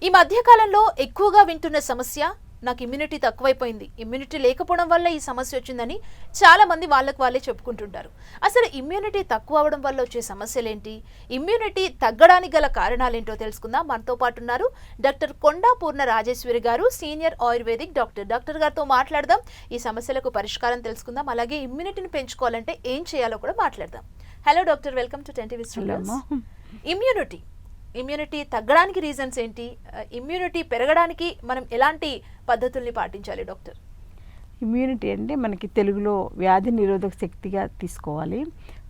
ఈ మధ్య కాలంలో ఎక్కువగా వింటున్న సమస్య నాకు ఇమ్యూనిటీ తక్కువైపోయింది, ఇమ్యూనిటీ లేకపోవడం వల్ల ఈ సమస్య వచ్చిందని చాలా మంది వాళ్ళకి వాళ్ళే చెప్పుకుంటుంటారు. అసలు ఇమ్యూనిటీ తక్కువ అవడం వల్ల వచ్చే సమస్యలేంటి, ఇమ్యూనిటీ తగ్గడానికి గల కారణాలేంటో తెలుసుకుందాం. మనతో పాటు ఉన్నారు డాక్టర్ కొండా పూర్ణ రాజేశ్వరి గారు, సీనియర్ ఆయుర్వేదిక్ డాక్టర్. డాక్టర్ గారితో మాట్లాడదాం, ఈ సమస్యలకు పరిష్కారం తెలుసుకుందాం, అలాగే ఇమ్యూనిటీని పెంచుకోవాలంటే ఏం చేయాలో కూడా మాట్లాడదాం. Hello doctor, welcome to 10 studios. Immunity తగ్గడానికి రీజన్స్ ఏంటి, ఇమ్యూనిటీ పెరగడానికి మనం ఎలాంటి పద్ధతుల్ని పాటించాలి డాక్టర్? ఇమ్యూనిటీ అంటే మనకి తెలుగులో వ్యాధి నిరోధక శక్తిగా తీసుకోవాలి.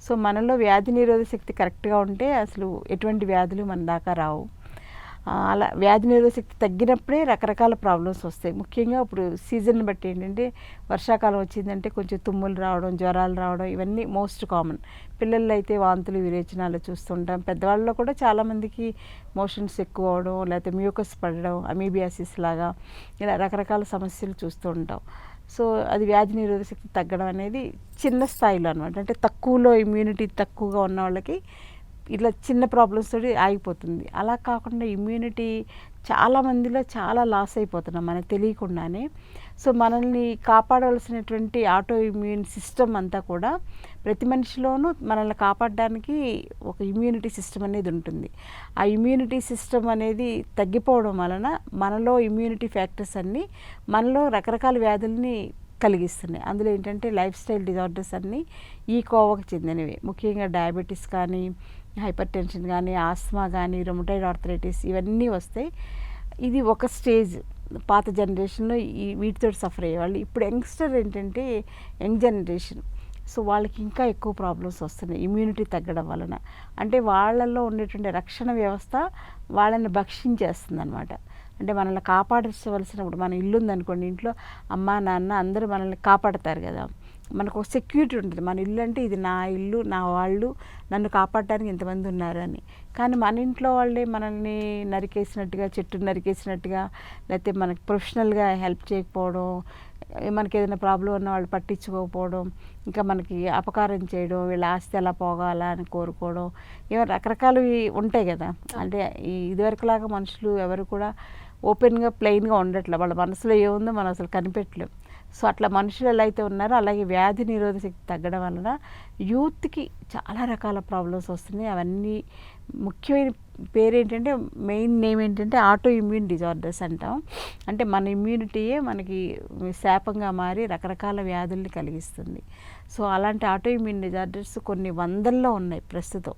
సో మనలో వ్యాధి నిరోధక శక్తి కరెక్ట్గా ఉంటే అసలు ఎటువంటి వ్యాధులు మన దాకా రావు. అలా వ్యాధి నిరోధక శక్తి తగ్గినప్పుడే రకరకాల ప్రాబ్లమ్స్ వస్తాయి. ముఖ్యంగా ఇప్పుడు సీజన్ బట్టి ఏంటంటే వర్షాకాలం వచ్చిందంటే కొంచెం తుమ్ములు రావడం, జ్వరాలు రావడం, ఇవన్నీ మోస్ట్ కామన్. పిల్లల్లో అయితే వాంతులు విరేచనాలు చూస్తుంటాం. పెద్దవాళ్ళలో కూడా చాలామందికి మోషన్స్ ఎక్కువ అవడం, లేకపోతే మ్యూకస్ పడడం, అమీబియాసిస్ లాగా ఇలా రకరకాల సమస్యలు చూస్తూ ఉంటాం. సో అది వ్యాధి నిరోధక శక్తి తగ్గడం అనేది చిన్న స్థాయిలో అనమాట. అంటే తక్కువలో ఇమ్యూనిటీ తక్కువగా ఉన్న వాళ్ళకి ఇట్లా చిన్న ప్రాబ్లమ్స్ తోటి ఆగిపోతుంది. అలా కాకుండా ఇమ్యూనిటీ చాలామందిలో చాలా లాస్ అయిపోతున్నాం మనకు తెలియకుండానే. సో మనల్ని కాపాడవలసినటువంటి ఆటో ఇమ్యూన్ సిస్టమ్ అంతా కూడా ప్రతి మనిషిలోనూ మనల్ని కాపాడడానికి ఒక ఇమ్యూనిటీ సిస్టమ్ అనేది ఉంటుంది. ఆ ఇమ్యూనిటీ సిస్టమ్ అనేది తగ్గిపోవడం వలన మనలో ఇమ్యూనిటీ ఫ్యాక్టర్స్ అన్నీ మనలో రకరకాల వ్యాధుల్ని కలిగిస్తున్నాయి. అందులో ఏంటంటే లైఫ్ స్టైల్ డిజార్డర్స్ అన్నీ ఈ కోవకు చెందినవి. ముఖ్యంగా డయాబెటీస్ కానీ, హైపర్ టెన్షన్ కానీ, ఆస్మా కానీ, రొమటైడ్ ఆర్థరైటిస్ ఇవన్నీ వస్తాయి. ఇది ఒక స్టేజ్. పాత జనరేషన్లో వీటితో సఫర్ అయ్యేవాళ్ళు. ఇప్పుడు యంగ్స్టర్ ఏంటంటే యంగ్ జనరేషన్, సో వాళ్ళకి ఇంకా ఎక్కువ ప్రాబ్లమ్స్ వస్తున్నాయి ఇమ్యూనిటీ తగ్గడం వలన. అంటే వాళ్ళల్లో ఉండేటువంటి రక్షణ వ్యవస్థ వాళ్ళని భక్షించేస్తుంది అనమాట. అంటే మనల్ని కాపాడించవలసినప్పుడు మన ఇల్లు ఉందనుకోండి, ఇంట్లో అమ్మ నాన్న అందరూ మనల్ని కాపాడతారు కదా, మనకు ఒక సెక్యూరిటీ ఉంటుంది. మన ఇల్లు అంటే ఇది నా ఇల్లు, నా వాళ్ళు, నన్ను కాపాడడానికి ఇంతమంది ఉన్నారని. కానీ మన ఇంట్లో వాళ్ళే మనల్ని నరికేసినట్టుగా, చెట్టు నరికేసినట్టుగా, లేకపోతే మనకి ప్రొఫెషనల్గా హెల్ప్ చేయకపోవడం, మనకి ఏదైనా ప్రాబ్లం ఉన్న వాళ్ళు పట్టించుకోకపోవడం, ఇంకా మనకి అపకారం చేయడం, వీళ్ళ ఆస్తి ఎలా పోగాలా అని కోరుకోవడం, ఏమైనా రకరకాలవి ఉంటాయి కదా. అంటే ఇదివరకులాగా మనుషులు ఎవరు కూడా ఓపెన్గా ప్లెయిన్గా ఉండట్లే. వాళ్ళ మనసులో ఏముందో మనం అసలు కనిపెట్టలేం. సో అట్లా మనుషులు ఎలా అయితే ఉన్నారో అలాగే వ్యాధి నిరోధక శక్తి తగ్గడం వలన యూత్కి చాలా రకాల ప్రాబ్లమ్స్ వస్తున్నాయి. అవన్నీ ముఖ్యమైన పేరు ఏంటంటే, మెయిన్ నేమ్ ఏంటంటే ఆటో ఇమ్యూన్ డిజార్డర్స్ అంటాం. అంటే మన ఇమ్యూనిటీయే మనకి శాపంగా మారి రకరకాల వ్యాధుల్ని కలిగిస్తుంది. సో అలాంటి ఆటో ఇమ్యూన్ డిజార్డర్స్ కొన్ని వందల్లో ఉన్నాయి ప్రస్తుతం.